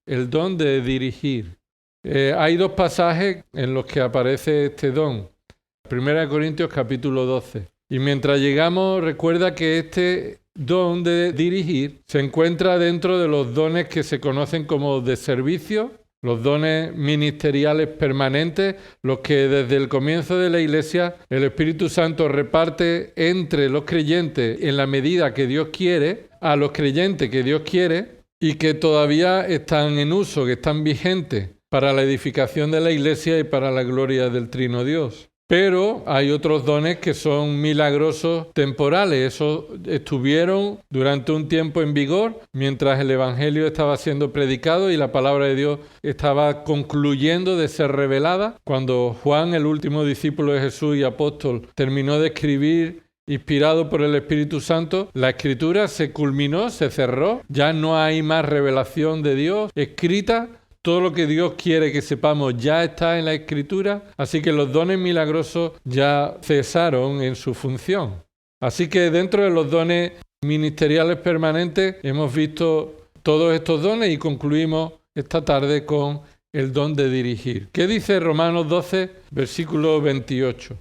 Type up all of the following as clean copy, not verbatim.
el don de dirigir. Hay dos pasajes en los que aparece este don. 1 Corintios capítulo 12. Y mientras llegamos, recuerda que este don de dirigir se encuentra dentro de los dones que se conocen como de servicio, los dones ministeriales permanentes, los que desde el comienzo de la Iglesia el Espíritu Santo reparte entre los creyentes en la medida que Dios quiere, a los creyentes que Dios quiere y que todavía están en uso, que están vigentes para la edificación de la Iglesia y para la gloria del Trino Dios. Pero hay otros dones que son milagrosos temporales. Esos estuvieron durante un tiempo en vigor mientras el Evangelio estaba siendo predicado y la palabra de Dios estaba concluyendo de ser revelada. Cuando Juan, el último discípulo de Jesús y apóstol, terminó de escribir, inspirado por el Espíritu Santo, la Escritura se culminó, se cerró. Ya no hay más revelación de Dios escrita. Todo lo que Dios quiere que sepamos ya está en la Escritura, así que los dones milagrosos ya cesaron en su función. Así que dentro de los dones ministeriales permanentes hemos visto todos estos dones y concluimos esta tarde con el don de dirigir. ¿Qué dice Romanos 12, versículo 28?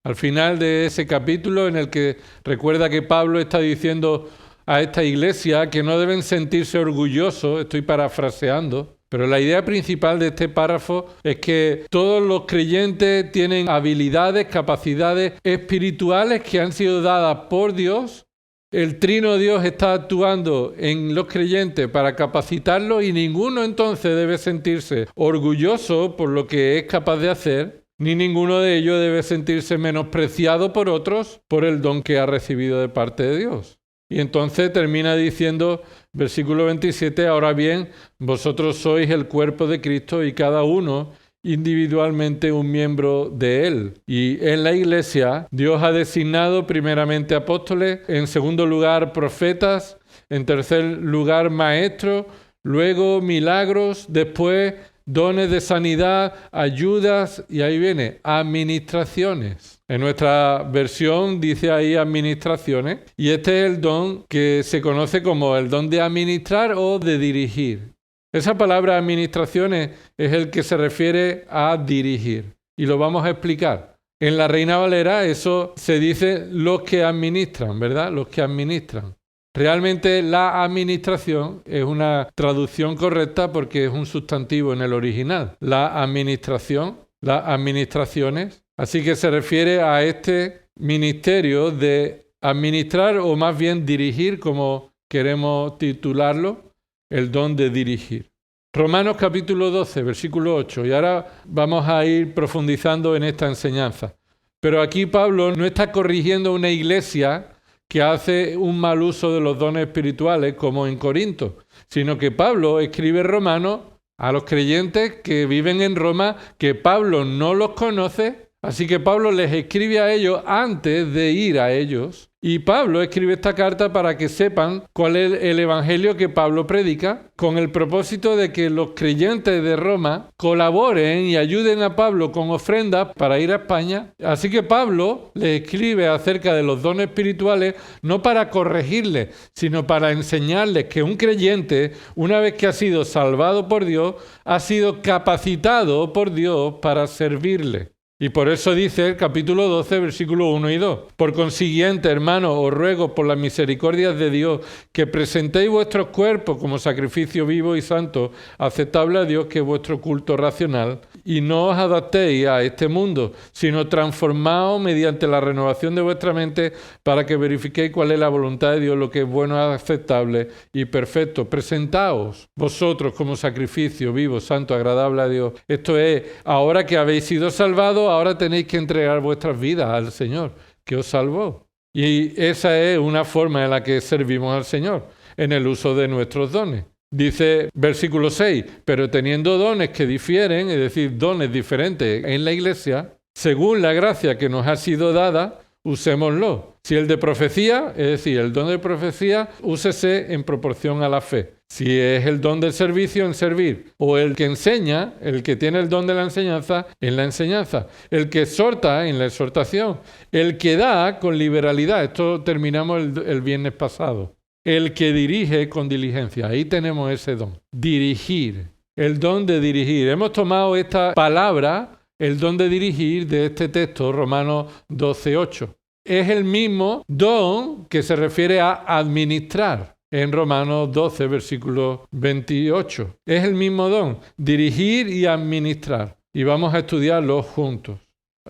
Al final de ese capítulo en el que recuerda que Pablo está diciendo a esta iglesia que no deben sentirse orgullosos, estoy parafraseando, pero la idea principal de este párrafo es que todos los creyentes tienen habilidades, capacidades espirituales que han sido dadas por Dios. El Trino Dios está actuando en los creyentes para capacitarlos y ninguno entonces debe sentirse orgulloso por lo que es capaz de hacer, ni ninguno de ellos debe sentirse menospreciado por otros por el don que ha recibido de parte de Dios. Y entonces termina diciendo, versículo 27, ahora bien, vosotros sois el cuerpo de Cristo y cada uno individualmente un miembro de Él. Y en la Iglesia, Dios ha designado primeramente apóstoles, en segundo lugar profetas, en tercer lugar maestros, luego milagros, después dones de sanidad, ayudas, y ahí viene, administraciones. En nuestra versión dice ahí administraciones, y este es el don que se conoce como el don de administrar o de dirigir. Esa palabra administraciones es el que se refiere a dirigir, y lo vamos a explicar. En la Reina Valera eso se dice los que administran, ¿verdad? Los que administran. Realmente la administración es una traducción correcta porque es un sustantivo en el original. La administración, las administraciones. Así que se refiere a este ministerio de administrar o más bien dirigir, como queremos titularlo, el don de dirigir. Romanos capítulo 12, versículo 8. Y ahora vamos a ir profundizando en esta enseñanza. Pero aquí Pablo no está corrigiendo una iglesia que hace un mal uso de los dones espirituales como en Corinto, sino que Pablo escribe Romanos a los creyentes que viven en Roma, que Pablo no los conoce, así que Pablo les escribe a ellos antes de ir a ellos, y Pablo escribe esta carta para que sepan cuál es el evangelio que Pablo predica, con el propósito de que los creyentes de Roma colaboren y ayuden a Pablo con ofrendas para ir a España. Así que Pablo les escribe acerca de los dones espirituales, no para corregirles, sino para enseñarles que un creyente, una vez que ha sido salvado por Dios, ha sido capacitado por Dios para servirle. Y por eso dice el capítulo 12, versículos 1 y 2. Por consiguiente, hermanos, os ruego por las misericordias de Dios que presentéis vuestros cuerpos como sacrificio vivo y santo, aceptable a Dios, que es vuestro culto racional, y no os adaptéis a este mundo, sino transformaos mediante la renovación de vuestra mente para que verifiquéis cuál es la voluntad de Dios, lo que es bueno, aceptable y perfecto. Presentaos vosotros como sacrificio vivo, santo, agradable a Dios. Esto es, ahora que habéis sido salvados, ahora tenéis que entregar vuestras vidas al Señor, que os salvó. Y esa es una forma en la que servimos al Señor, en el uso de nuestros dones. Dice versículo 6, pero teniendo dones que difieren, es decir, dones diferentes en la iglesia, según la gracia que nos ha sido dada, usémoslo. Si el de profecía, es decir, el don de profecía, úsese en proporción a la fe. Si es el don del servicio, en servir. O el que enseña, el que tiene el don de la enseñanza, en la enseñanza. El que exhorta, en la exhortación. El que da con liberalidad. Esto terminamos el viernes pasado. el que dirige con diligencia. Ahí tenemos ese don. Dirigir. El don de dirigir. Hemos tomado esta palabra, el don de dirigir, de este texto, Romanos 12:8. Es el mismo don que se refiere a administrar en Romanos 12, versículo 28. Es el mismo don, dirigir y administrar. Y vamos a estudiarlos juntos.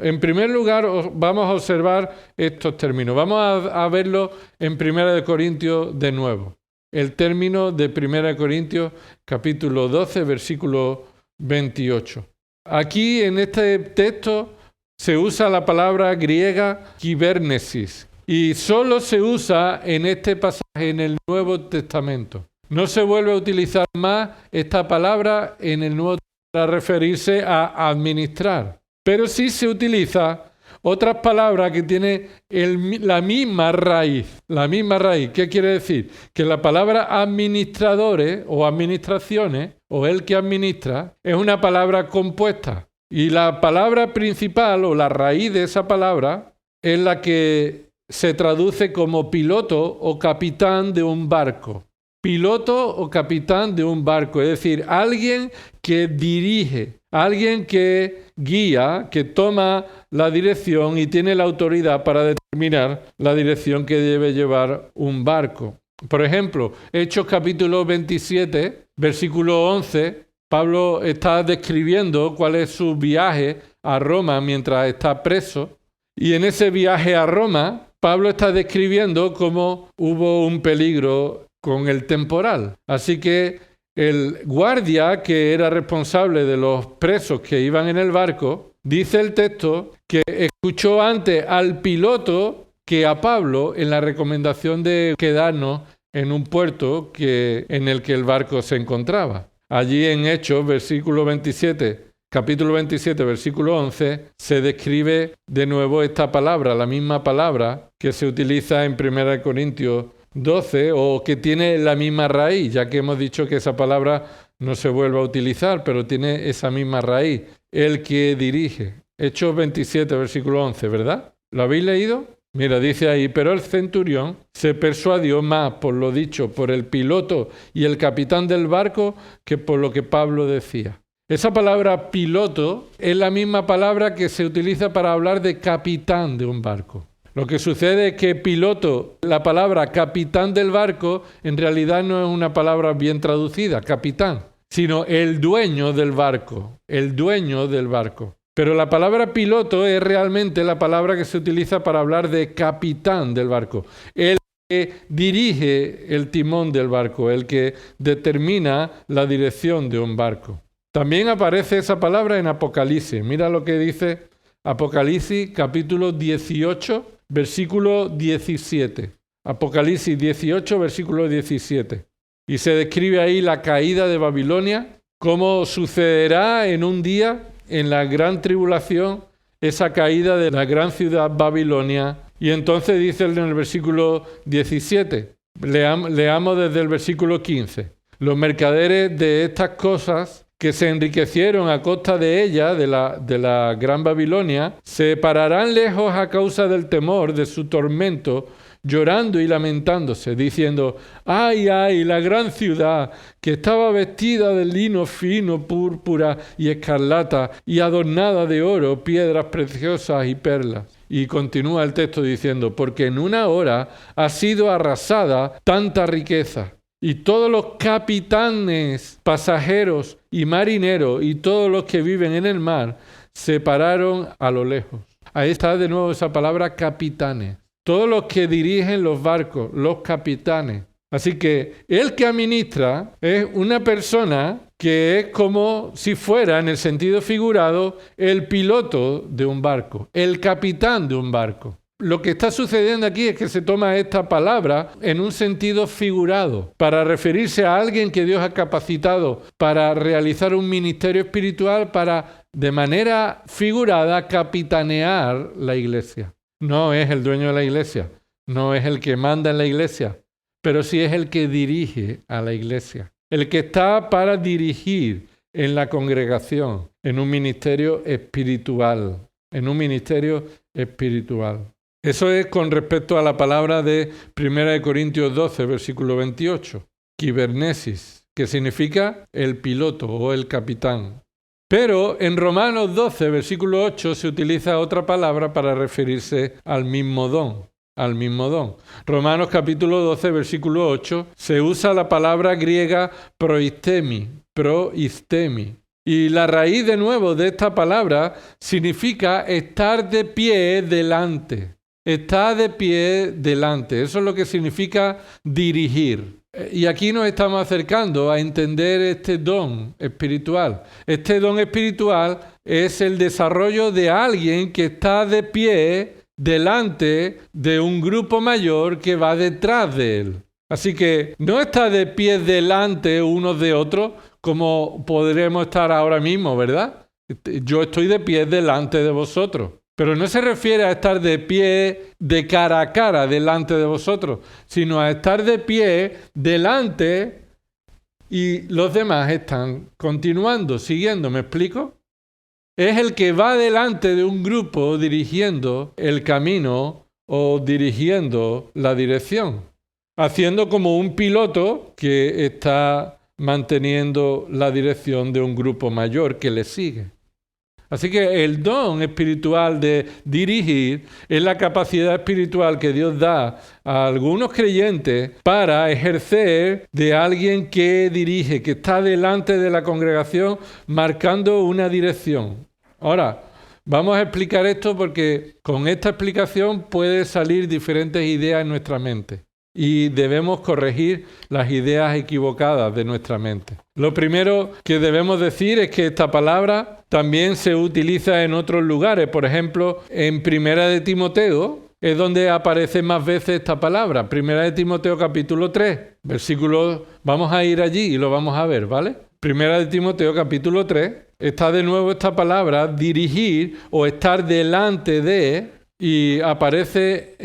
En primer lugar, vamos a observar estos términos. Vamos a verlo en 1 Corintios de nuevo. El término de 1 Corintios, capítulo 12, versículo 28. Aquí, en este texto, se usa la palabra griega kibernesis. Y solo se usa en este pasaje en el Nuevo Testamento. No se vuelve a utilizar más esta palabra en el Nuevo Testamento para referirse a administrar. Pero sí se utiliza otras palabras que tienen la misma raíz. La misma raíz. ¿Qué quiere decir? Que la palabra administradores o administraciones, o el que administra, es una palabra compuesta. Y la palabra principal o la raíz de esa palabra es la que se traduce como piloto o capitán de un barco. Piloto o capitán de un barco, es decir, alguien que dirige, alguien que guía, que toma la dirección y tiene la autoridad para determinar la dirección que debe llevar un barco. Por ejemplo, Hechos capítulo 27, versículo 11, Pablo está describiendo cuál es su viaje a Roma mientras está preso. Y en ese viaje a Roma, Pablo está describiendo cómo hubo un peligro con el temporal. Así que el guardia que era responsable de los presos que iban en el barco, dice el texto que escuchó antes al piloto que a Pablo en la recomendación de quedarnos en un puerto en el que el barco se encontraba. Allí en Hechos, capítulo 27, versículo 11, se describe de nuevo esta palabra, la misma palabra que se utiliza en 1 Corintios 12 o que tiene la misma raíz, ya que hemos dicho que esa palabra no se vuelve a utilizar, pero tiene esa misma raíz, el que dirige. Hechos 27, versículo 11, ¿verdad? ¿Lo habéis leído? Mira, dice ahí, pero el centurión se persuadió más por lo dicho por el piloto y el capitán del barco que por lo que Pablo decía. Esa palabra piloto es la misma palabra que se utiliza para hablar de capitán de un barco. Lo que sucede es que piloto, la palabra capitán del barco, en realidad no es una palabra bien traducida, capitán, sino el dueño del barco, el dueño del barco. Pero la palabra piloto es realmente la palabra que se utiliza para hablar de capitán del barco, el que dirige el timón del barco, el que determina la dirección de un barco. También aparece esa palabra en Apocalipsis. Mira lo que dice Apocalipsis capítulo 18, versículo 17. Apocalipsis 18, versículo 17. Y se describe ahí la caída de Babilonia, cómo sucederá en un día, en la gran tribulación, esa caída de la gran ciudad Babilonia. Y entonces dice en el versículo 17, leamos desde el versículo 15. Los mercaderes de estas cosas que se enriquecieron a costa de ella, de la gran Babilonia, se pararán lejos a causa del temor de su tormento, llorando y lamentándose, diciendo, ¡ay, ay, la gran ciudad, que estaba vestida de lino fino, púrpura y escarlata, y adornada de oro, piedras preciosas y perlas! Y continúa el texto diciendo, porque en una hora ha sido arrasada tanta riqueza. Y todos los capitanes, pasajeros y marineros y todos los que viven en el mar se pararon a lo lejos. Ahí está de nuevo esa palabra capitanes. Todos los que dirigen los barcos, los capitanes. Así que el que administra es una persona que es como si fuera, en el sentido figurado, el piloto de un barco, el capitán de un barco. Lo que está sucediendo aquí es que se toma esta palabra en un sentido figurado para referirse a alguien que Dios ha capacitado para realizar un ministerio espiritual para, de manera figurada, capitanear la iglesia. No es el dueño de la iglesia, no es el que manda en la iglesia, pero sí es el que dirige a la iglesia. El que está para dirigir en la congregación, en un ministerio espiritual, Eso es con respecto a la palabra de 1 Corintios 12, versículo 28, kibernesis, que significa el piloto o el capitán. Pero en Romanos 12, versículo 8, se utiliza otra palabra para referirse al mismo don. Romanos capítulo 12, versículo 8, se usa la palabra griega proistemi. Y la raíz de nuevo de esta palabra significa estar de pie delante. Está de pie delante. Eso es lo que significa dirigir. Y aquí nos estamos acercando a entender este don espiritual. Este don espiritual es el desarrollo de alguien que está de pie delante de un grupo mayor que va detrás de él. Así que no está de pie delante unos de otros como podremos estar ahora mismo, ¿verdad? Yo estoy de pie delante de vosotros. Pero no se refiere a estar de pie de cara a cara delante de vosotros, sino a estar de pie delante y los demás están continuando, siguiendo. ¿Me explico? Es el que va delante de un grupo dirigiendo el camino o dirigiendo la dirección, haciendo como un piloto que está manteniendo la dirección de un grupo mayor que le sigue. Así que el don espiritual de dirigir es la capacidad espiritual que Dios da a algunos creyentes para ejercer de alguien que dirige, que está delante de la congregación marcando una dirección. Ahora, vamos a explicar esto porque con esta explicación pueden salir diferentes ideas en nuestra mente. Y debemos corregir las ideas equivocadas de nuestra mente. Lo primero que debemos decir es que esta palabra también se utiliza en otros lugares. Por ejemplo, en 1 de Timoteo es donde aparece más veces esta palabra. 1 de Timoteo capítulo 3, versículo... Vamos a ir allí y lo vamos a ver, ¿vale? 1 de Timoteo capítulo 3, está de nuevo esta palabra, dirigir o estar delante de, y aparece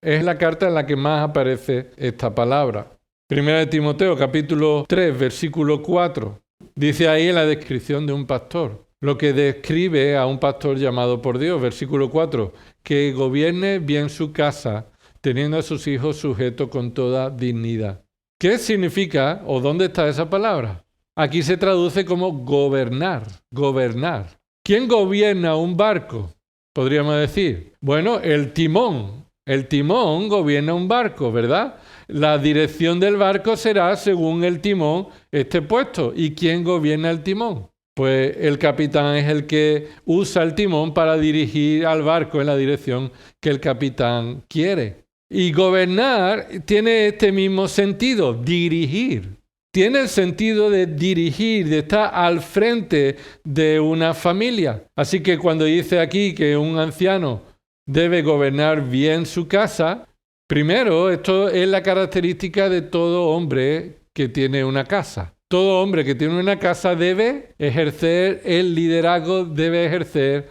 es la carta en la que más aparece esta palabra. 1 de Timoteo, capítulo 3, versículo 4. Dice ahí en la descripción de un pastor, lo que describe a un pastor llamado por Dios. Versículo 4, que gobierne bien su casa, teniendo a sus hijos sujetos con toda dignidad. ¿Qué significa o dónde está esa palabra? Aquí se traduce como gobernar. ¿Quién gobierna un barco? Podríamos decir, bueno, el timón. El timón gobierna un barco, ¿verdad? La dirección del barco será según el timón esté puesto. ¿Y quién gobierna el timón? Pues el capitán es el que usa el timón para dirigir al barco en la dirección que el capitán quiere. Y gobernar tiene este mismo sentido, dirigir. Tiene el sentido de dirigir, de estar al frente de una familia. Así que cuando dice aquí que un anciano debe gobernar bien su casa, primero, esto es la característica de todo hombre que tiene una casa. Todo hombre que tiene una casa debe ejercer el liderazgo, debe ejercer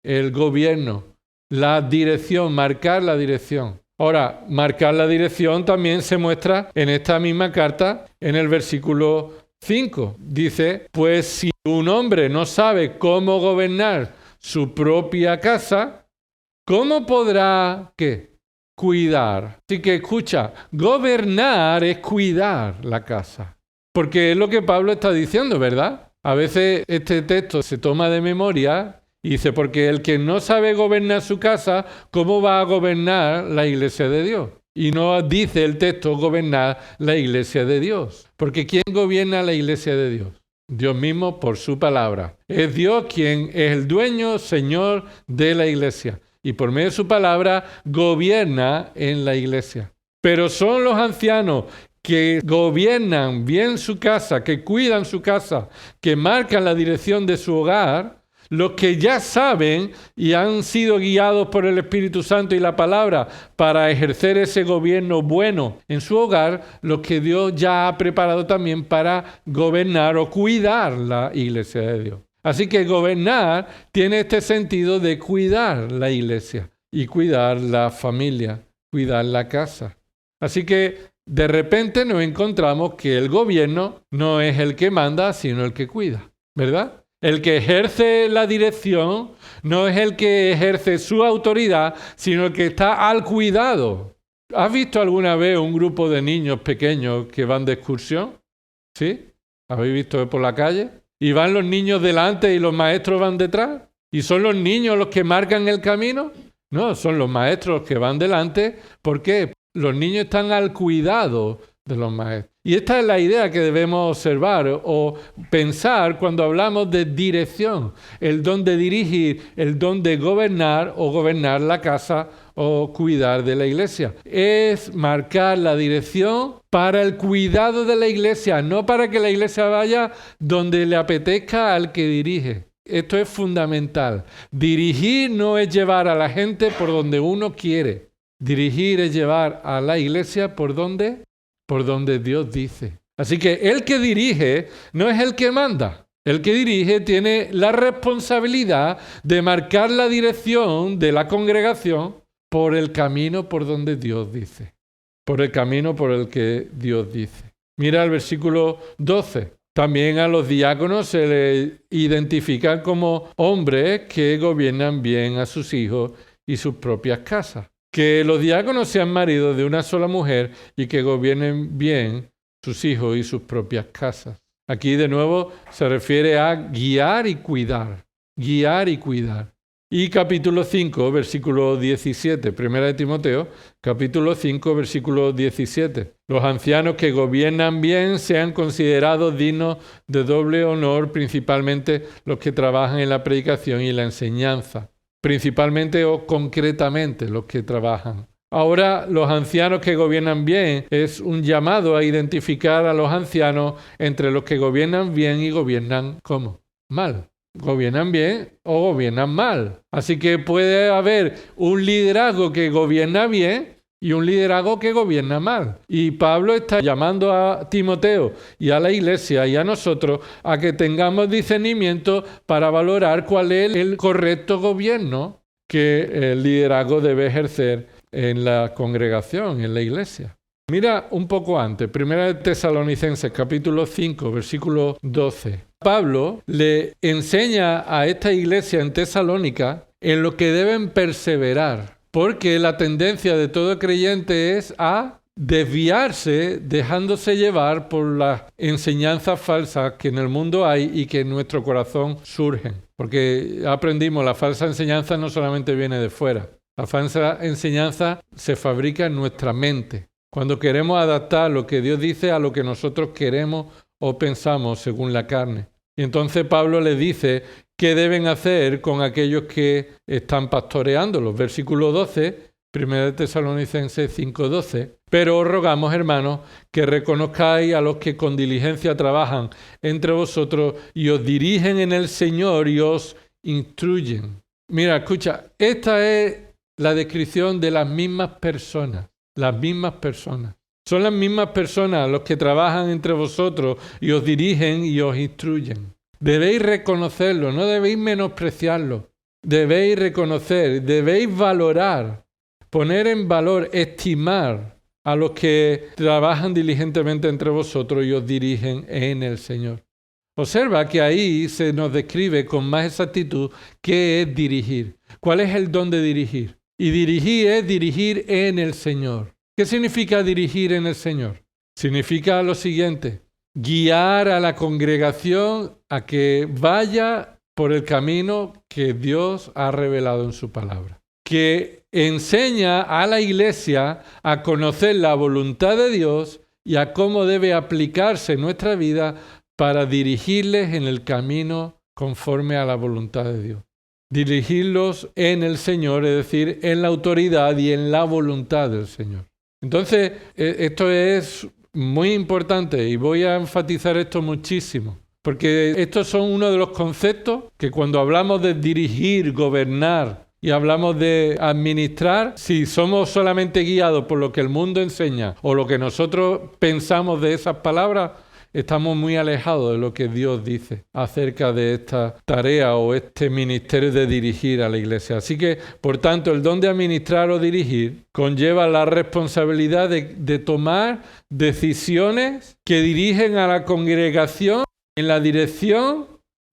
el gobierno, la dirección, marcar la dirección. Ahora, marcar la dirección también se muestra en esta misma carta, en el versículo 5. Dice, pues si un hombre no sabe cómo gobernar su propia casa, ¿cómo podrá, qué? Cuidar. Así que escucha, gobernar es cuidar la casa. Porque es lo que Pablo está diciendo, ¿verdad? A veces este texto se toma de memoria y dice, porque el que no sabe gobernar su casa, ¿cómo va a gobernar la iglesia de Dios? Y no dice el texto gobernar la iglesia de Dios. Porque ¿quién gobierna la iglesia de Dios? Dios mismo por su palabra. Es Dios quien es el dueño, Señor de la iglesia. Y por medio de su palabra gobierna en la iglesia. Pero son los ancianos que gobiernan bien su casa, que cuidan su casa, que marcan la dirección de su hogar, los que ya saben y han sido guiados por el Espíritu Santo y la palabra para ejercer ese gobierno bueno en su hogar, los que Dios ya ha preparado también para gobernar o cuidar la iglesia de Dios. Así que gobernar tiene este sentido de cuidar la iglesia y cuidar la familia, cuidar la casa. Así que de repente nos encontramos que el gobierno no es el que manda, sino el que cuida, ¿verdad? El que ejerce la dirección no es el que ejerce su autoridad, sino el que está al cuidado. ¿Has visto alguna vez un grupo de niños pequeños que van de excursión? ¿Sí? ¿Habéis visto por la calle? ¿Y van los niños delante y los maestros van detrás? ¿Y son los niños los que marcan el camino? No, son los maestros los que van delante. ¿Por qué? Los niños están al cuidado de los maestros. Y esta es la idea que debemos observar o pensar cuando hablamos de dirección. El don de dirigir, el don de gobernar o gobernar la casa o cuidar de la iglesia. Es marcar la dirección para el cuidado de la iglesia, no para que la iglesia vaya donde le apetezca al que dirige. Esto es fundamental. Dirigir no es llevar a la gente por donde uno quiere. Dirigir es llevar a la iglesia por donde Dios dice. Así que el que dirige no es el que manda. El que dirige tiene la responsabilidad de marcar la dirección de la congregación por el camino por donde Dios dice. Por el camino por el que Dios dice. Mira el versículo 12. También a los diáconos se les identifican como hombres que gobiernan bien a sus hijos y sus propias casas. Que los diáconos sean maridos de una sola mujer y que gobiernen bien sus hijos y sus propias casas. Aquí de nuevo se refiere a guiar y cuidar. Guiar y cuidar. Y capítulo 5, versículo 17, primera de Timoteo, capítulo 5, versículo 17. Los ancianos que gobiernan bien sean considerados dignos de doble honor, principalmente los que trabajan en la predicación y la enseñanza. Principalmente o concretamente los que trabajan. Ahora, los ancianos que gobiernan bien es un llamado a identificar a los ancianos entre los que gobiernan bien y gobiernan ¿cómo? Mal. Gobiernan bien o gobiernan mal. Así que puede haber un liderazgo que gobierna bien y un liderazgo que gobierna mal. Y Pablo está llamando a Timoteo y a la iglesia y a nosotros a que tengamos discernimiento para valorar cuál es el correcto gobierno que el liderazgo debe ejercer en la congregación, en la iglesia. Mira un poco antes, Primera de Tesalonicenses, capítulo 5, versículo 12. Pablo le enseña a esta iglesia en Tesalónica en lo que deben perseverar, porque la tendencia de todo creyente es a desviarse dejándose llevar por las enseñanzas falsas que en el mundo hay y que en nuestro corazón surgen. Porque aprendimos, la falsa enseñanza no solamente viene de fuera, la falsa enseñanza se fabrica en nuestra mente. Cuando queremos adaptar lo que Dios dice a lo que nosotros queremos o pensamos según la carne. Y entonces Pablo les dice qué deben hacer con aquellos que están pastoreándolos. Versículo 12, 1 Tesalonicenses 5:12. Pero os rogamos, hermanos, que reconozcáis a los que con diligencia trabajan entre vosotros y os dirigen en el Señor y os instruyen. Mira, escucha, esta es la descripción de las mismas personas. Las mismas personas. Son las mismas personas los que trabajan entre vosotros y os dirigen y os instruyen. Debéis reconocerlo, no debéis menospreciarlo. Debéis reconocer, debéis valorar, poner en valor, estimar a los que trabajan diligentemente entre vosotros y os dirigen en el Señor. Observa que ahí se nos describe con más exactitud qué es dirigir. ¿Cuál es el don de dirigir? Y dirigir es dirigir en el Señor. ¿Qué significa dirigir en el Señor? Significa lo siguiente, guiar a la congregación a que vaya por el camino que Dios ha revelado en su palabra. Que enseña a la iglesia a conocer la voluntad de Dios y a cómo debe aplicarse nuestra vida para dirigirles en el camino conforme a la voluntad de Dios. Dirigirlos en el Señor, es decir, en la autoridad y en la voluntad del Señor. Entonces, esto es muy importante y voy a enfatizar esto muchísimo, porque estos son uno de los conceptos que cuando hablamos de dirigir, gobernar y hablamos de administrar, si somos solamente guiados por lo que el mundo enseña o lo que nosotros pensamos de esas palabras, estamos muy alejados de lo que Dios dice acerca de esta tarea o este ministerio de dirigir a la iglesia. Así que, por tanto, el don de administrar o dirigir conlleva la responsabilidad de tomar decisiones que dirigen a la congregación en la dirección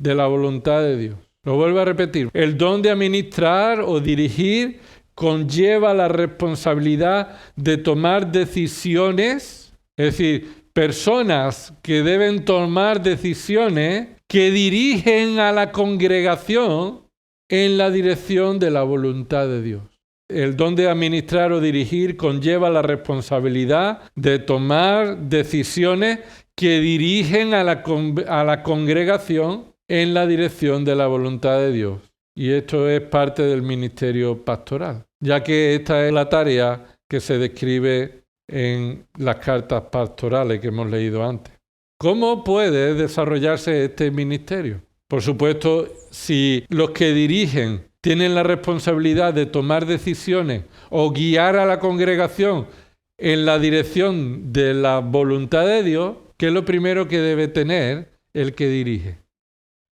de la voluntad de Dios. Lo vuelvo a repetir. El don de administrar o dirigir conlleva la responsabilidad de tomar decisiones, es decir, personas que deben tomar decisiones que dirigen a la congregación en la dirección de la voluntad de Dios. El don de administrar o dirigir conlleva la responsabilidad de tomar decisiones que dirigen a la congregación en la dirección de la voluntad de Dios. Y esto es parte del ministerio pastoral, ya que esta es la tarea que se describe en las cartas pastorales que hemos leído antes. ¿Cómo puede desarrollarse este ministerio? Por supuesto, si los que dirigen tienen la responsabilidad de tomar decisiones o guiar a la congregación en la dirección de la voluntad de Dios, ¿qué es lo primero que debe tener el que dirige?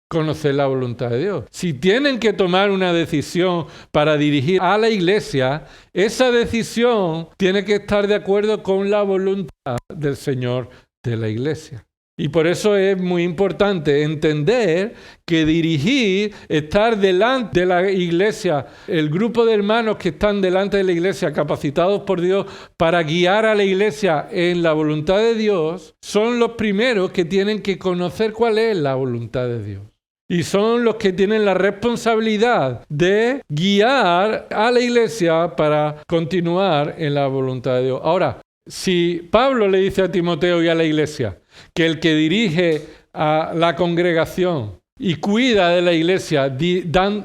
Conocer la voluntad de Dios. Si tienen que tomar una decisión para dirigir a la iglesia, esa decisión tiene que estar de acuerdo con la voluntad del Señor de la iglesia. Y por eso es muy importante entender que dirigir, estar delante de la iglesia, el grupo de hermanos que están delante de la iglesia, capacitados por Dios para guiar a la iglesia en la voluntad de Dios, son los primeros que tienen que conocer cuál es la voluntad de Dios. Y son los que tienen la responsabilidad de guiar a la iglesia para continuar en la voluntad de Dios. Ahora, si Pablo le dice a Timoteo y a la iglesia que el que dirige a la congregación y cuida de la iglesia,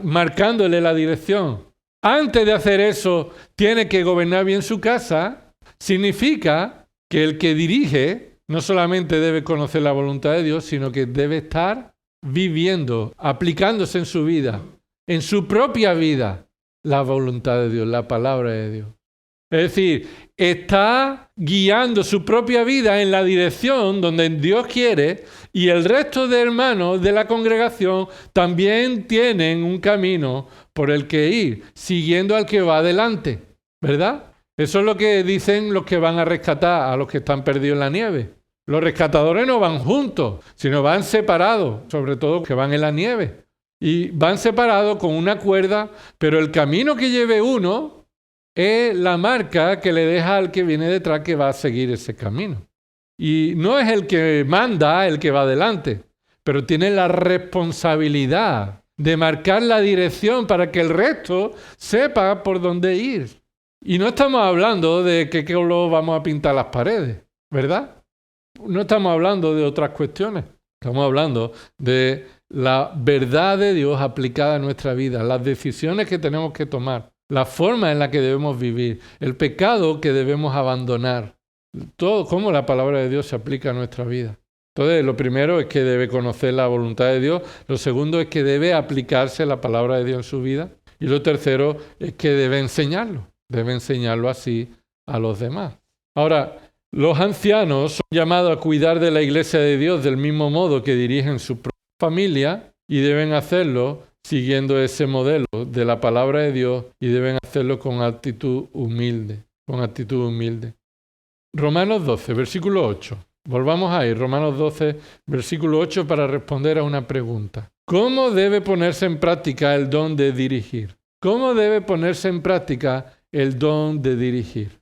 marcándole la dirección, antes de hacer eso tiene que gobernar bien su casa, significa que el que dirige no solamente debe conocer la voluntad de Dios, sino que debe estar viviendo, aplicándose en su vida, en su propia vida, la voluntad de Dios, la palabra de Dios. Es decir, está guiando su propia vida en la dirección donde Dios quiere, y el resto de hermanos de la congregación también tienen un camino por el que ir, siguiendo al que va adelante, ¿verdad? Eso es lo que dicen los que van a rescatar a los que están perdidos en la nieve. Los rescatadores no van juntos, sino van separados, sobre todo que van en la nieve. Y van separados con una cuerda, pero el camino que lleve uno es la marca que le deja al que viene detrás que va a seguir ese camino. Y no es el que manda el que va adelante, pero tiene la responsabilidad de marcar la dirección para que el resto sepa por dónde ir. Y no estamos hablando de qué color vamos a pintar las paredes, ¿verdad? No estamos hablando de otras cuestiones. Estamos hablando de la verdad de Dios aplicada a nuestra vida, las decisiones que tenemos que tomar, la forma en la que debemos vivir, el pecado que debemos abandonar. Todo cómo la palabra de Dios se aplica a nuestra vida. Entonces, lo primero es que debe conocer la voluntad de Dios. Lo segundo es que debe aplicarse la palabra de Dios en su vida. Y lo tercero es que debe enseñarlo. Debe enseñarlo así a los demás. Ahora, los ancianos son llamados a cuidar de la iglesia de Dios del mismo modo que dirigen su propia familia, y deben hacerlo siguiendo ese modelo de la palabra de Dios, y deben hacerlo con actitud humilde. Romanos 12, versículo 8. Volvamos ahí, Romanos 12, versículo 8, para responder a una pregunta. ¿Cómo debe ponerse en práctica el don de dirigir? ¿Cómo debe ponerse en práctica el don de dirigir?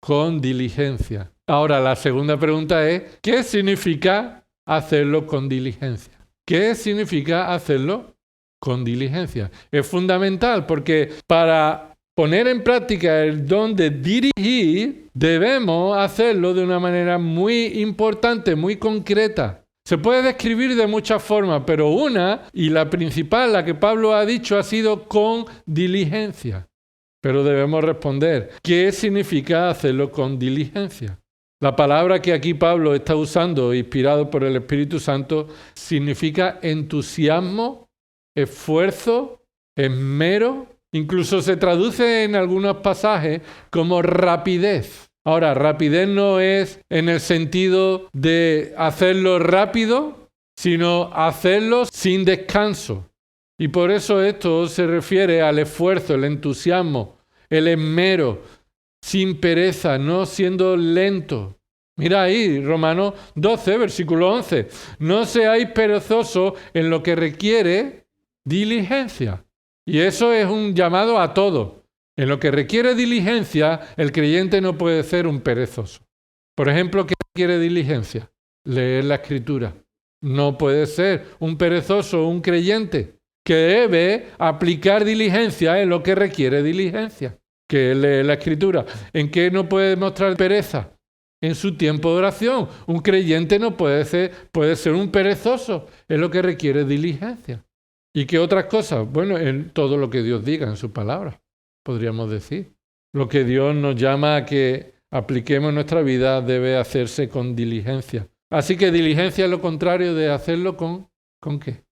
Con diligencia. Ahora, la segunda pregunta es, ¿qué significa hacerlo con diligencia? ¿Qué significa hacerlo con diligencia? Es fundamental porque para poner en práctica el don de dirigir, debemos hacerlo de una manera muy importante, muy concreta. Se puede describir de muchas formas, pero una, y la principal, la que Pablo ha dicho, ha sido con diligencia. Pero debemos responder, ¿qué significa hacerlo con diligencia? La palabra que aquí Pablo está usando, inspirado por el Espíritu Santo, significa entusiasmo, esfuerzo, esmero. Incluso se traduce en algunos pasajes como rapidez. Ahora, rapidez no es en el sentido de hacerlo rápido, sino hacerlo sin descanso. Y por eso esto se refiere al esfuerzo, el entusiasmo, el esmero, sin pereza, no siendo lento. Mira ahí, Romanos 12, versículo 11. No seáis perezosos en lo que requiere diligencia. Y eso es un llamado a todo. En lo que requiere diligencia, el creyente no puede ser un perezoso. Por ejemplo, ¿qué requiere diligencia? Leer la Escritura. No puede ser un perezoso, un creyente que debe aplicar diligencia en lo que requiere diligencia, que es leer la Escritura. ¿En qué no puede mostrar pereza? En su tiempo de oración. Un creyente no puede ser un perezoso, es lo que requiere diligencia. ¿Y qué otras cosas? Bueno, en todo lo que Dios diga en su palabra, podríamos decir. Lo que Dios nos llama a que apliquemos en nuestra vida debe hacerse con diligencia. Así que diligencia es lo contrario de hacerlo ¿con qué?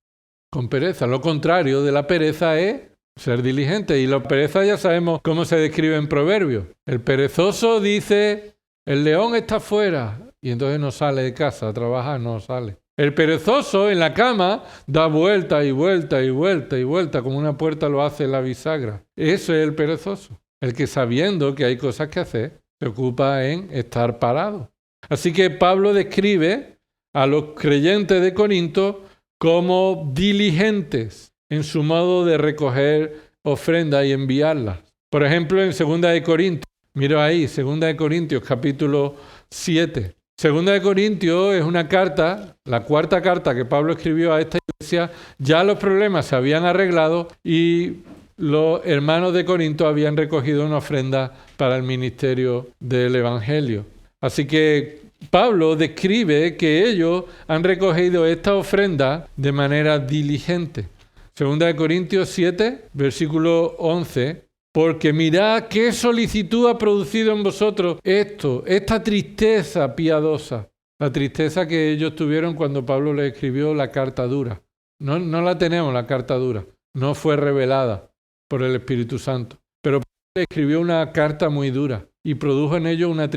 Con pereza. Lo contrario de la pereza es ser diligente. Y la pereza ya sabemos cómo se describe en Proverbios. El perezoso dice, el león está fuera, y entonces no sale de casa a trabajar, no sale. El perezoso en la cama da vuelta y vuelta y vuelta y vuelta, como una puerta lo hace la bisagra. Eso es el perezoso. El que sabiendo que hay cosas que hacer, se ocupa en estar parado. Así que Pablo describe a los creyentes de Corinto como diligentes en su modo de recoger ofrendas y enviarlas. Por ejemplo, en 2 de Corintios, mira ahí, 2 de Corintios, capítulo 7. 2 de Corintios es una carta, la cuarta carta que Pablo escribió a esta iglesia. Ya los problemas se habían arreglado y los hermanos de Corinto habían recogido una ofrenda para el ministerio del Evangelio. Así que Pablo describe que ellos han recogido esta ofrenda de manera diligente. 2 de Corintios 7, versículo 11. Porque mirad qué solicitud ha producido en vosotros esta tristeza piadosa. La tristeza que ellos tuvieron cuando Pablo les escribió la carta dura. No la tenemos, la carta dura. No fue revelada por el Espíritu Santo. Pero Pablo les escribió una carta muy dura y produjo en ellos una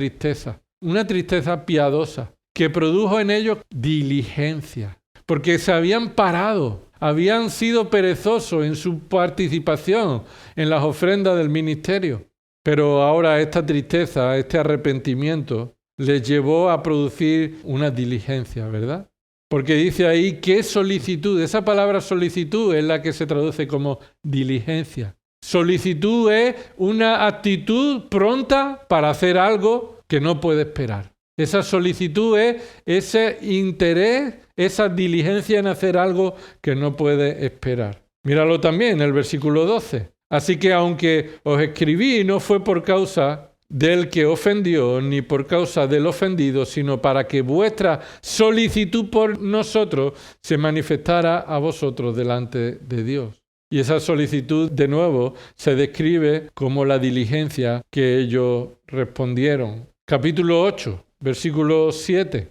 tristeza piadosa, que produjo en ellos diligencia. Porque se habían parado. Habían sido perezosos en su participación en las ofrendas del ministerio. Pero ahora esta tristeza, este arrepentimiento, les llevó a producir una diligencia, ¿verdad? Porque dice ahí, ¿qué solicitud? Esa palabra solicitud es la que se traduce como diligencia. Solicitud es una actitud pronta para hacer algo que no puede esperar. Esa solicitud es ese interés, esa diligencia en hacer algo que no puede esperar. Míralo también en el versículo 12. Así que aunque os escribí, no fue por causa del que ofendió, ni por causa del ofendido, sino para que vuestra solicitud por nosotros se manifestara a vosotros delante de Dios. Y esa solicitud, de nuevo, se describe como la diligencia que ellos respondieron. Capítulo 8. Versículo 7.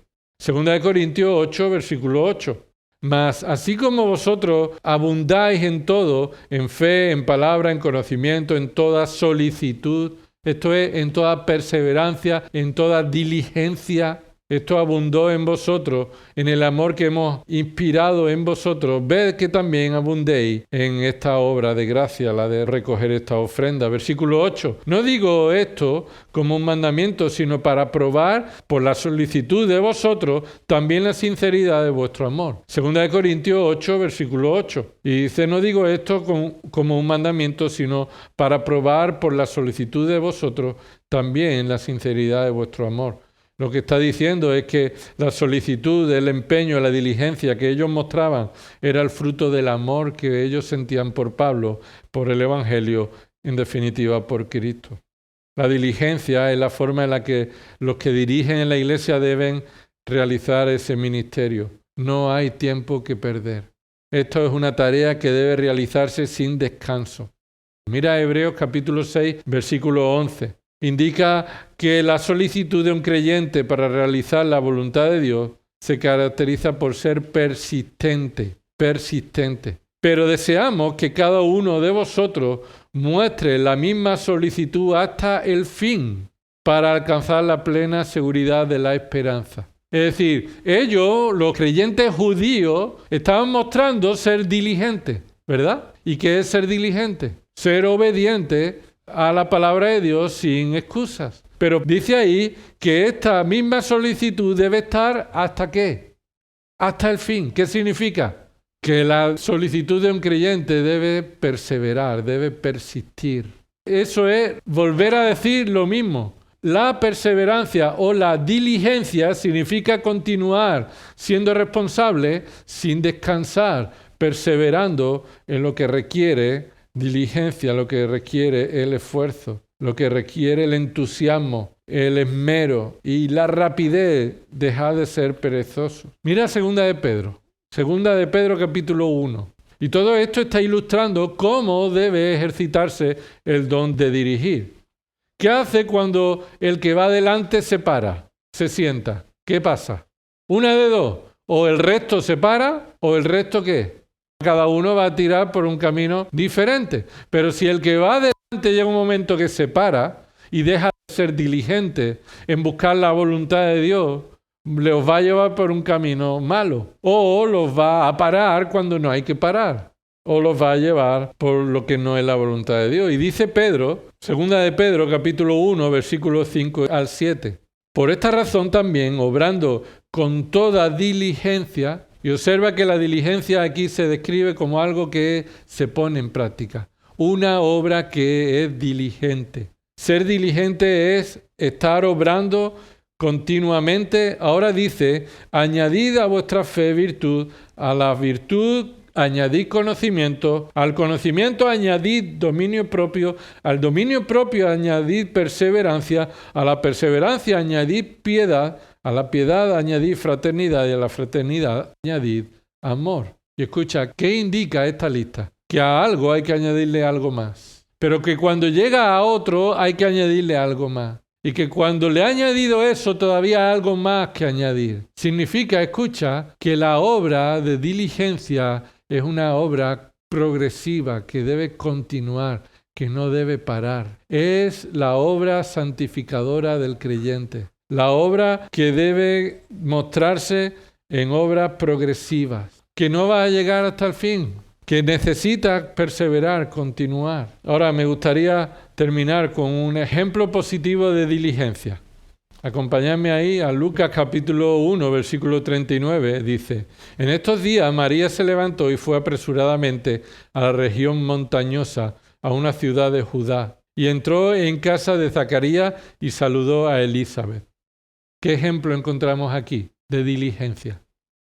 2 de Corintios 8, versículo 8. Mas así como vosotros abundáis en todo, en fe, en palabra, en conocimiento, en toda solicitud, esto es, en toda perseverancia, en toda diligencia, esto abundó en vosotros, en el amor que hemos inspirado en vosotros. Ved que también abundéis en esta obra de gracia, la de recoger esta ofrenda. Versículo 8. No digo esto como un mandamiento, sino para probar por la solicitud de vosotros también la sinceridad de vuestro amor. 2 de Corintios 8, versículo 8. Y dice, no digo esto como un mandamiento, sino para probar por la solicitud de vosotros también la sinceridad de vuestro amor. Lo que está diciendo es que la solicitud, el empeño, la diligencia que ellos mostraban era el fruto del amor que ellos sentían por Pablo, por el Evangelio, en definitiva por Cristo. La diligencia es la forma en la que los que dirigen en la iglesia deben realizar ese ministerio. No hay tiempo que perder. Esto es una tarea que debe realizarse sin descanso. Mira Hebreos capítulo 6, versículo 11. Indica que la solicitud de un creyente para realizar la voluntad de Dios se caracteriza por ser persistente. Pero deseamos que cada uno de vosotros muestre la misma solicitud hasta el fin para alcanzar la plena seguridad de la esperanza. Es decir, ellos, los creyentes judíos, estaban mostrando ser diligentes, ¿verdad? ¿Y qué es ser diligente? Ser obediente a la palabra de Dios sin excusas. Pero dice ahí que esta misma solicitud debe estar ¿hasta qué? Hasta el fin. ¿Qué significa? Que la solicitud de un creyente debe perseverar, debe persistir. Eso es volver a decir lo mismo. La perseverancia o la diligencia significa continuar siendo responsable sin descansar, perseverando en lo que requiere diligencia, lo que requiere el esfuerzo, lo que requiere el entusiasmo, el esmero y la rapidez, dejar de ser perezoso. Mira Segunda de Pedro capítulo 1. Y todo esto está ilustrando cómo debe ejercitarse el don de dirigir. ¿Qué hace cuando el que va adelante se para, se sienta? ¿Qué pasa? Una de dos, o el resto se para o el resto ¿qué? Cada uno va a tirar por un camino diferente. Pero si el que va adelante llega un momento que se para y deja de ser diligente en buscar la voluntad de Dios, los va a llevar por un camino malo. O los va a parar cuando no hay que parar. O los va a llevar por lo que no es la voluntad de Dios. Y dice Pedro, Segunda de Pedro, capítulo 1, versículos 5 al 7. Por esta razón también, obrando con toda diligencia, y observa que la diligencia aquí se describe como algo que se pone en práctica. Una obra que es diligente. Ser diligente es estar obrando continuamente. Ahora dice, añadid a vuestra fe virtud, a la virtud añadid conocimiento, al conocimiento añadid dominio propio, al dominio propio añadid perseverancia, a la perseverancia añadid piedad, a la piedad añadid fraternidad y a la fraternidad añadid amor. Y escucha, ¿qué indica esta lista? Que a algo hay que añadirle algo más, pero que cuando llega a otro hay que añadirle algo más. Y que cuando le ha añadido eso todavía hay algo más que añadir. Significa, escucha, que la obra de diligencia es una obra progresiva que debe continuar, que no debe parar. Es la obra santificadora del creyente. La obra que debe mostrarse en obras progresivas, que no va a llegar hasta el fin, que necesita perseverar, continuar. Ahora me gustaría terminar con un ejemplo positivo de diligencia. Acompañadme ahí a Lucas capítulo 1, versículo 39, dice, en estos días María se levantó y fue apresuradamente a la región montañosa, a una ciudad de Judá, y entró en casa de Zacarías y saludó a Elizabeth. ¿Qué ejemplo encontramos aquí de diligencia?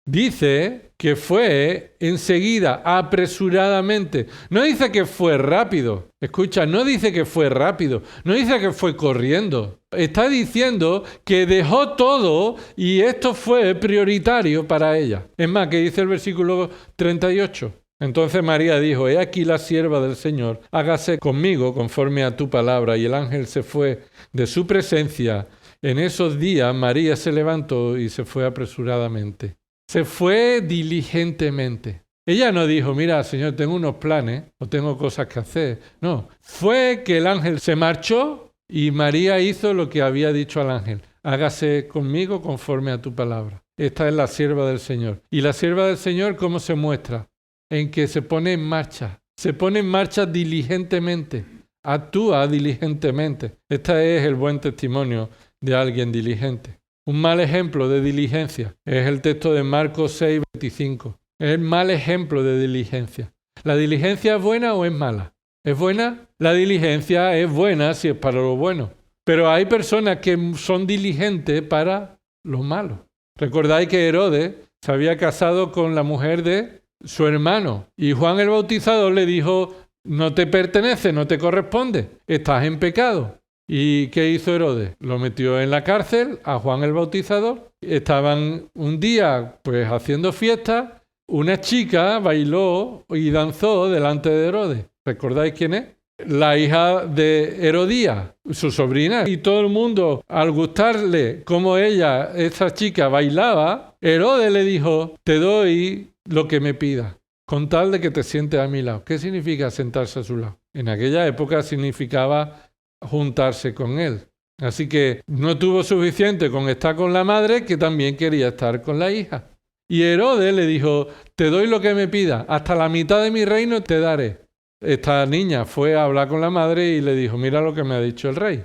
Dice que fue enseguida, apresuradamente. No dice que fue rápido. Escucha, no dice que fue rápido. No dice que fue corriendo. Está diciendo que dejó todo y esto fue prioritario para ella. Es más, que dice el versículo 38. Entonces María dijo, he aquí la sierva del Señor, hágase conmigo conforme a tu palabra. Y el ángel se fue de su presencia. En esos días María se levantó y se fue apresuradamente. Se fue diligentemente. Ella no dijo, mira, Señor, tengo unos planes o tengo cosas que hacer. No, fue que el ángel se marchó y María hizo lo que había dicho al ángel. Hágase conmigo conforme a tu palabra. Esta es la sierva del Señor. ¿Y la sierva del Señor cómo se muestra? En que se pone en marcha. Se pone en marcha diligentemente. Actúa diligentemente. Este es el buen testimonio de alguien diligente. Un mal ejemplo de diligencia es el texto de Marcos 6, 25. Es el mal ejemplo de diligencia. ¿La diligencia es buena o es mala? ¿Es buena? La diligencia es buena si es para lo bueno. Pero hay personas que son diligentes para lo malo. Recordáis que Herodes se había casado con la mujer de su hermano. Y Juan el Bautizador le dijo, no te pertenece, no te corresponde, estás en pecado. ¿Y qué hizo Herodes? Lo metió en la cárcel a Juan el Bautizador. Estaban un día pues haciendo fiesta. Una chica bailó y danzó delante de Herodes. ¿Recordáis quién es? La hija de Herodías, su sobrina. Y todo el mundo, al gustarle cómo esa chica bailaba, Herodes le dijo, te doy lo que me pidas, con tal de que te sientes a mi lado. ¿Qué significa sentarse a su lado? En aquella época significaba juntarse con él. Así que no tuvo suficiente con estar con la madre, que también quería estar con la hija. Y Herodes le dijo, te doy lo que me pidas, hasta la mitad de mi reino te daré. Esta niña fue a hablar con la madre y le dijo, mira lo que me ha dicho el rey.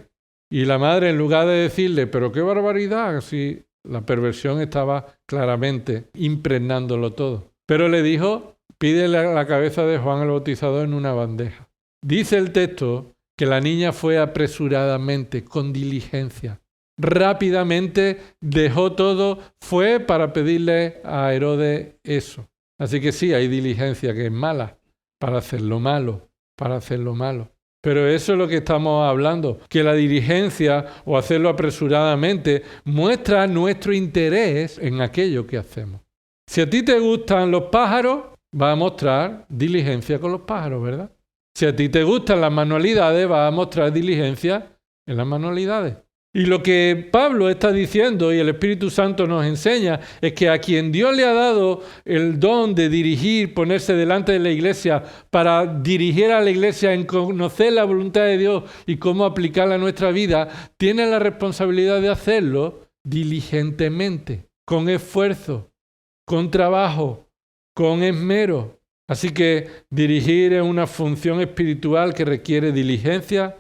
Y la madre, en lugar de decirle, pero qué barbaridad, si la perversión estaba claramente impregnándolo todo. Pero le dijo, pídele la cabeza de Juan el Bautizador en una bandeja. Dice el texto que la niña fue apresuradamente, con diligencia. Rápidamente dejó todo, fue para pedirle a Herodes eso. Así que sí, hay diligencia que es mala para hacer lo malo, Pero eso es lo que estamos hablando, que la diligencia o hacerlo apresuradamente muestra nuestro interés en aquello que hacemos. Si a ti te gustan los pájaros, va a mostrar diligencia con los pájaros, ¿verdad? Si a ti te gustan las manualidades, va a mostrar diligencia en las manualidades. Y lo que Pablo está diciendo y el Espíritu Santo nos enseña es que a quien Dios le ha dado el don de dirigir, ponerse delante de la iglesia para dirigir a la iglesia en conocer la voluntad de Dios y cómo aplicarla a nuestra vida, tiene la responsabilidad de hacerlo diligentemente, con esfuerzo, con trabajo, con esmero. Así que dirigir es una función espiritual que requiere diligencia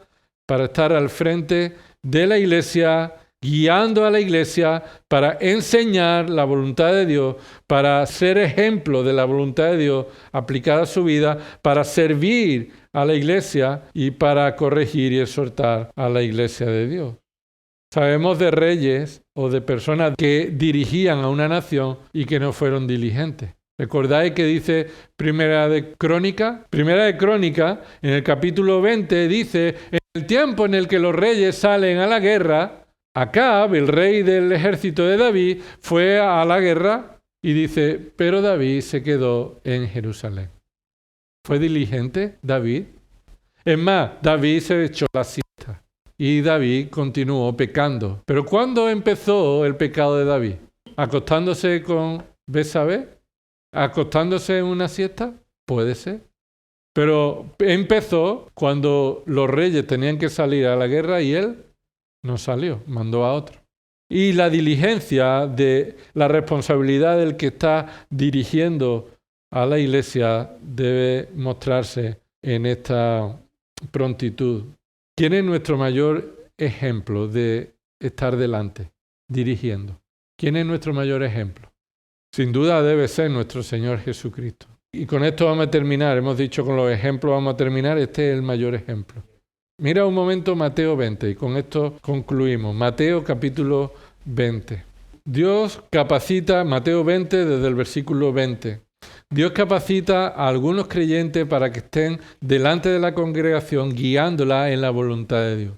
para estar al frente de la iglesia, guiando a la iglesia para enseñar la voluntad de Dios, para ser ejemplo de la voluntad de Dios aplicada a su vida, para servir a la iglesia y para corregir y exhortar a la iglesia de Dios. Sabemos de reyes o de personas que dirigían a una nación y que no fueron diligentes. ¿Recordáis que dice Primera de Crónica? Primera de Crónica, en el capítulo 20, dice: en el tiempo en el que los reyes salen a la guerra, Acab, el rey del ejército de David, fue a la guerra y dice, pero David se quedó en Jerusalén. ¿Fue diligente David? Es más, David se echó la siesta y David continuó pecando. ¿Pero cuándo empezó el pecado de David? ¿Acostándose con Betsabé? ¿Acostándose en una siesta? Puede ser. Pero empezó cuando los reyes tenían que salir a la guerra y él no salió, mandó a otro. Y la diligencia de la responsabilidad del que está dirigiendo a la iglesia debe mostrarse en esta prontitud. ¿Quién es nuestro mayor ejemplo de estar delante, dirigiendo? ¿Quién es nuestro mayor ejemplo? Sin duda debe ser nuestro Señor Jesucristo. Y con esto vamos a terminar. Hemos dicho con los ejemplos vamos a terminar. Este es el mayor ejemplo. Mira un momento Mateo 20 y con esto concluimos. Mateo capítulo 20. Dios capacita, Mateo 20 desde el versículo 20. Dios capacita a algunos creyentes para que estén delante de la congregación guiándola en la voluntad de Dios.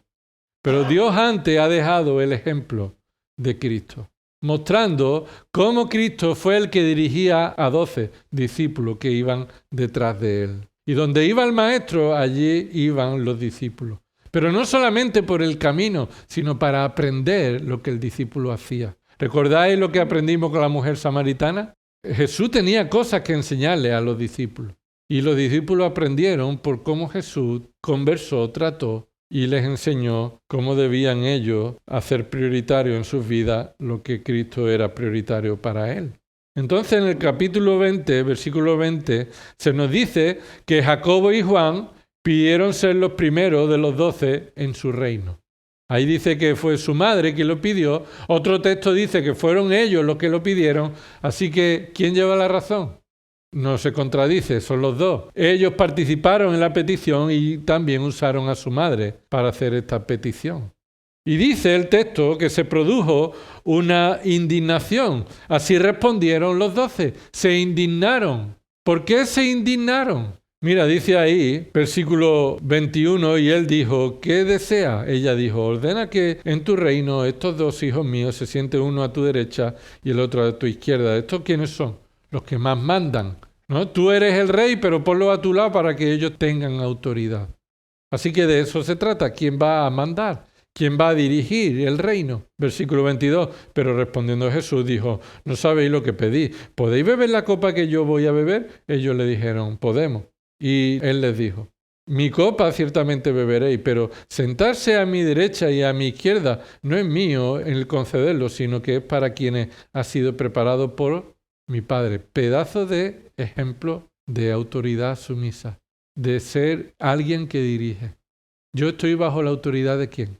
Pero Dios antes ha dejado el ejemplo de Cristo, mostrando cómo Cristo fue el que dirigía a 12 discípulos que iban detrás de él. Y donde iba el maestro, allí iban los discípulos. Pero no solamente por el camino, sino para aprender lo que el discípulo hacía. ¿Recordáis lo que aprendimos con la mujer samaritana? Jesús tenía cosas que enseñarle a los discípulos. Y los discípulos aprendieron por cómo Jesús conversó, trató y les enseñó cómo debían ellos hacer prioritario en sus vidas lo que Cristo era prioritario para él. Entonces en el capítulo 20, versículo 20, se nos dice que Jacobo y Juan pidieron ser los primeros de los 12 en su reino. Ahí dice que fue su madre quien lo pidió. Otro texto dice que fueron ellos los que lo pidieron. Así que, ¿quién lleva la razón? No se contradice, son los dos. Ellos participaron en la petición y también usaron a su madre para hacer esta petición. Y dice el texto que se produjo una indignación. Así respondieron los 12. Se indignaron. ¿Por qué se indignaron? Mira, dice ahí, versículo 21, y él dijo, ¿qué desea? Ella dijo, ordena que en tu reino estos 2 hijos míos se sienten uno a tu derecha y el otro a tu izquierda. ¿Estos quiénes son? Los que más mandan, ¿no? Tú eres el rey, pero ponlo a tu lado para que ellos tengan autoridad. Así que de eso se trata. ¿Quién va a mandar? ¿Quién va a dirigir el reino? Versículo 22. Pero respondiendo Jesús dijo, no sabéis lo que pedís. ¿Podéis beber la copa que yo voy a beber? Ellos le dijeron, podemos. Y él les dijo, mi copa ciertamente beberéis, pero sentarse a mi derecha y a mi izquierda no es mío el concederlo, sino que es para quienes ha sido preparado por mi Padre. Pedazo de ejemplo de autoridad sumisa, de ser alguien que dirige. ¿Yo estoy bajo la autoridad de quién?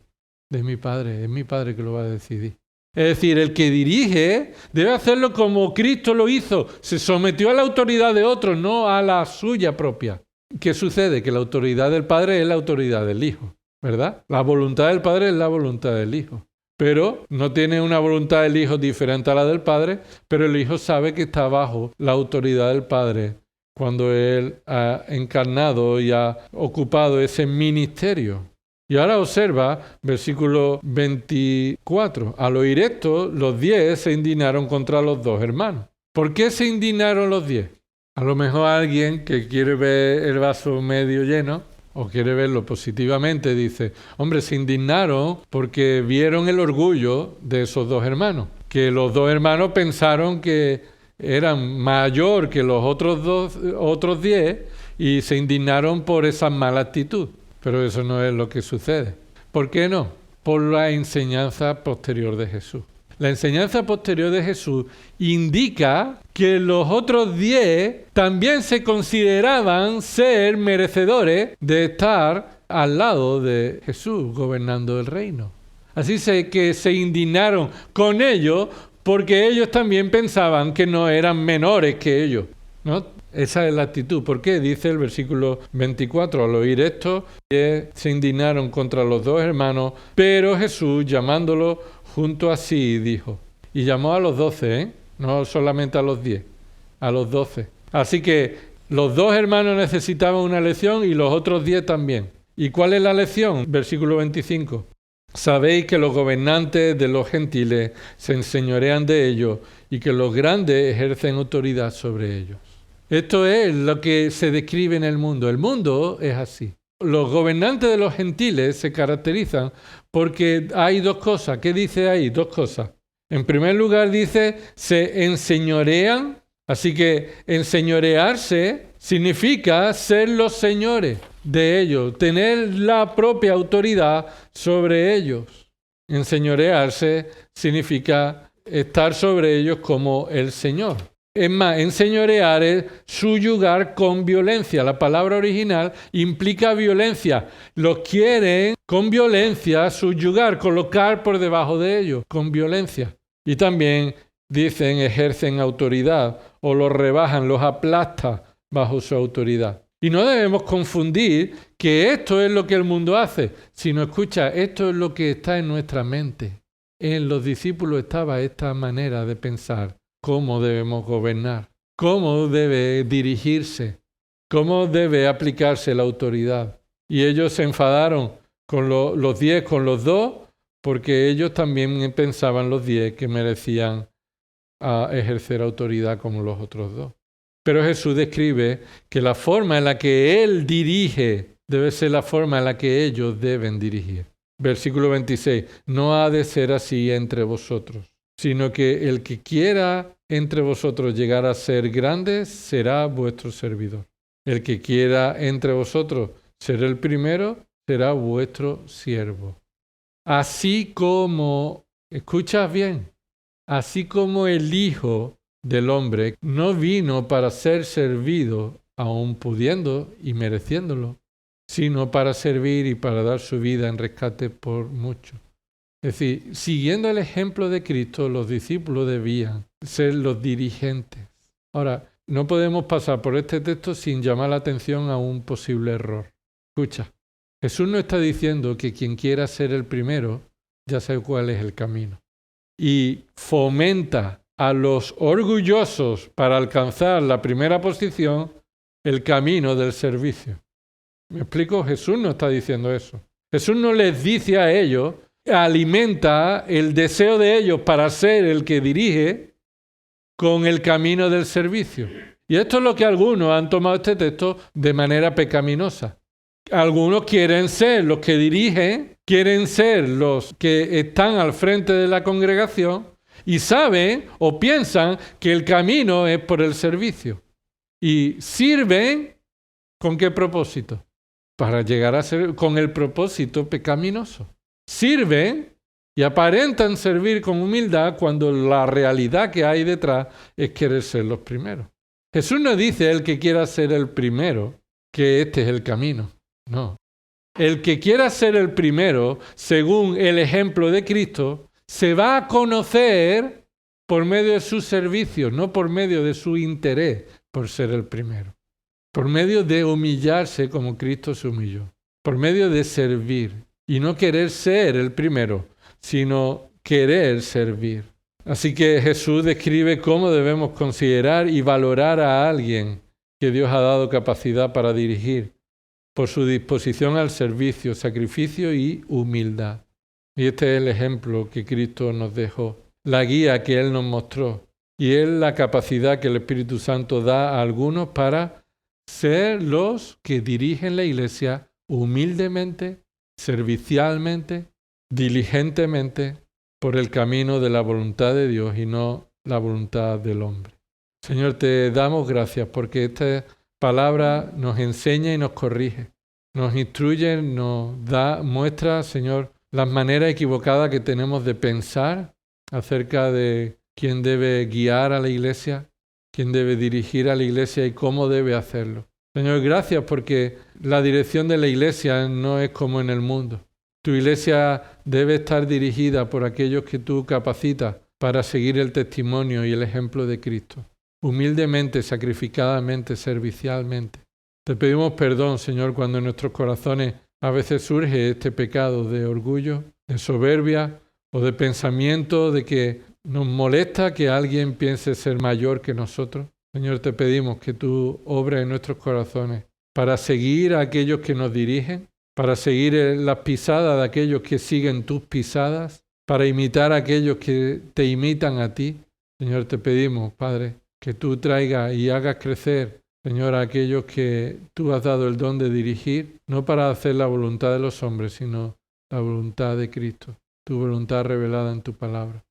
de mi Padre, es mi Padre que lo va a decidir. Es decir, el que dirige debe hacerlo como Cristo lo hizo, se sometió a la autoridad de otros, no a la suya propia. ¿Qué sucede? Que la autoridad del Padre es la autoridad del Hijo, ¿verdad? La voluntad del Padre es la voluntad del Hijo. Pero no tiene una voluntad del Hijo diferente a la del Padre, pero el Hijo sabe que está bajo la autoridad del Padre cuando Él ha encarnado y ha ocupado ese ministerio. Y ahora observa, versículo 24. Al oír esto, los 10 se indignaron contra los 2 hermanos. ¿Por qué se indignaron los 10? A lo mejor alguien que quiere ver el vaso medio lleno o quiere verlo positivamente dice, hombre, se indignaron porque vieron el orgullo de esos 2 hermanos. Que los 2 hermanos pensaron que eran mayor que los otros 10 y se indignaron por esa mala actitud. Pero eso no es lo que sucede. ¿Por qué no? Por la enseñanza posterior de Jesús. La enseñanza posterior de Jesús indica que los otros 10 también se consideraban ser merecedores de estar al lado de Jesús gobernando el reino. Así que se indignaron con ellos porque ellos también pensaban que no eran menores que ellos, ¿no? Esa es la actitud. ¿Por qué? Dice el versículo 24, al oír esto, se indignaron contra los 2 hermanos, pero Jesús, llamándolo junto a sí, dijo, y llamó a los 12, no solamente a los 10, a los 12. Así que los 2 hermanos necesitaban una lección y los otros 10 también. ¿Y cuál es la lección? Versículo 25. Sabéis que los gobernantes de los gentiles se enseñorean de ellos y que los grandes ejercen autoridad sobre ellos. Esto es lo que se describe en el mundo. El mundo es así. Los gobernantes de los gentiles se caracterizan porque hay 2 cosas. ¿Qué dice ahí? 2 cosas. En primer lugar dice, se enseñorean. Así que enseñorearse significa ser los señores de ellos, tener la propia autoridad sobre ellos. Enseñorearse significa estar sobre ellos como el Señor. Es más, enseñorear es subyugar con violencia. La palabra original implica violencia. Los quieren con violencia subyugar, colocar por debajo de ellos, con violencia. Y también dicen ejercen autoridad o los rebajan, los aplasta bajo su autoridad. Y no debemos confundir que esto es lo que el mundo hace, sino escucha, esto es lo que está en nuestra mente. En los discípulos estaba esta manera de pensar. ¿Cómo debemos gobernar? ¿Cómo debe dirigirse? ¿Cómo debe aplicarse la autoridad? Y ellos se enfadaron con los 10, con los 2, porque ellos también pensaban los 10 que merecían ejercer autoridad como los otros 2. Pero Jesús describe que la forma en la que Él dirige debe ser la forma en la que ellos deben dirigir. Versículo 26. No ha de ser así entre vosotros, sino que el que quiera entre vosotros llegar a ser grande será vuestro servidor. El que quiera entre vosotros ser el primero será vuestro siervo. Así como, escuchas bien, así como el Hijo del Hombre no vino para ser servido, aun pudiendo y mereciéndolo, sino para servir y para dar su vida en rescate por muchos. Es decir, siguiendo el ejemplo de Cristo, los discípulos debían ser los dirigentes. Ahora, no podemos pasar por este texto sin llamar la atención a un posible error. Escucha, Jesús no está diciendo que quien quiera ser el primero ya sabe cuál es el camino. Y fomenta a los orgullosos para alcanzar la primera posición el camino del servicio. ¿Me explico? Jesús no está diciendo eso. Jesús no les dice a ellos, alimenta el deseo de ellos para ser el que dirige con el camino del servicio. Y esto es lo que algunos han tomado este texto de manera pecaminosa. Algunos quieren ser los que dirigen, quieren ser los que están al frente de la congregación y saben o piensan que el camino es por el servicio. Y sirven, ¿con qué propósito? Para llegar a ser con el propósito pecaminoso. Sirven y aparentan servir con humildad cuando la realidad que hay detrás es querer ser los primeros. Jesús no dice el que quiera ser el primero que este es el camino. No. el que quiera ser el primero, según el ejemplo de Cristo, se va a conocer por medio de sus servicios, no por medio de su interés por ser el primero. Por medio de humillarse como Cristo se humilló. Por medio de servir. Y no querer ser el primero, sino querer servir. Así que Jesús describe cómo debemos considerar y valorar a alguien que Dios ha dado capacidad para dirigir, por su disposición al servicio, sacrificio y humildad. Y este es el ejemplo que Cristo nos dejó, la guía que Él nos mostró, y es la capacidad que el Espíritu Santo da a algunos para ser los que dirigen la iglesia humildemente, servicialmente, diligentemente, por el camino de la voluntad de Dios y no la voluntad del hombre. Señor, te damos gracias porque esta palabra nos enseña y nos corrige, nos instruye, muestra, Señor, las maneras equivocadas que tenemos de pensar acerca de quién debe guiar a la iglesia, quién debe dirigir a la iglesia y cómo debe hacerlo. Señor, gracias porque la dirección de la iglesia no es como en el mundo. Tu iglesia debe estar dirigida por aquellos que tú capacitas para seguir el testimonio y el ejemplo de Cristo. Humildemente, sacrificadamente, servicialmente. Te pedimos perdón, Señor, cuando en nuestros corazones a veces surge este pecado de orgullo, de soberbia o de pensamiento de que nos molesta que alguien piense ser mayor que nosotros. Señor, te pedimos que tú obres en nuestros corazones para seguir a aquellos que nos dirigen, para seguir las pisadas de aquellos que siguen tus pisadas, para imitar a aquellos que te imitan a ti. Señor, te pedimos, Padre, que tú traigas y hagas crecer, Señor, a aquellos que tú has dado el don de dirigir, no para hacer la voluntad de los hombres, sino la voluntad de Cristo, tu voluntad revelada en tu palabra.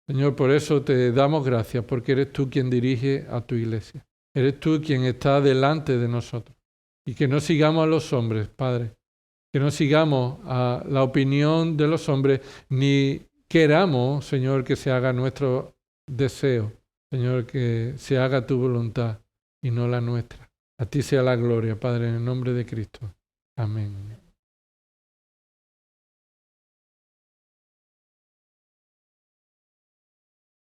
Señor, por eso te damos gracias, porque eres tú quien dirige a tu iglesia. Eres tú quien está delante de nosotros. Y que no sigamos a los hombres, Padre. Que no sigamos a la opinión de los hombres, ni queramos, Señor, que se haga nuestro deseo. Señor, que se haga tu voluntad y no la nuestra. A ti sea la gloria, Padre, en el nombre de Cristo. Amén.